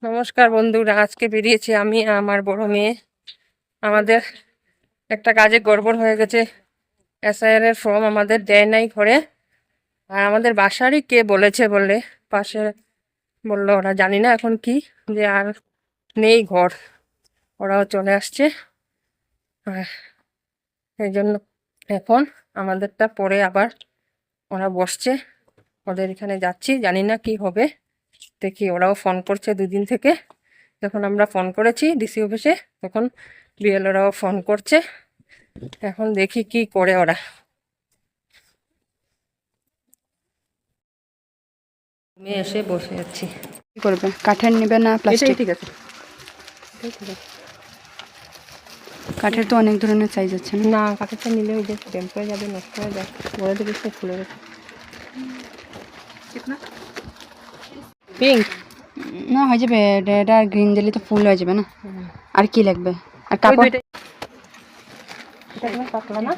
নমস্কার বন্ধুরা, আজকে বেরিয়েছি আমি আর আমার বড় মেয়ে। আমাদের একটা কাজে গড়বড় হয়ে গেছে। এসআইআর এর ফর্ম আমাদের দেয় নাই ঘরে। আর আমাদের বাসারই কে বলেছে বললে, পাশে বললো ওরা, জানি না এখন কি, যে আর নেই ঘর, ওরাও চলে আসছে। আর এই জন্য এখন আমাদেরটা পরে আবার ওরা বসছে, ওদের এখানে যাচ্ছি, জানি না কি হবে। দেখি, ওরাও ফোন করছে দুদিন থেকে। যখন আমরা ফোন করেছি ডিসি অফিসে, তখন বিএলওরাও ফোন করছে। এখন দেখি কি করে ওরা। আমি এসে বসে আছি। কি করবে? কাঠের নেবে না প্লাস্টিক? ঠিক আছে, কাঠের তো অনেক ধরনের সাইজ আছে না? না, কাঠেরটা নিলে ওই যে ড্যাম্প হয়ে যাবে, নষ্ট হয়ে যায়। বড় থেকে সে খুলে গেছে। পিঙ্ক না, হয়ে যাবে। রেড আর গ্রিন দিলে তো ফুল হয়ে যাবে না। আর কি লাগবে? আর কাপড় পাতলা না?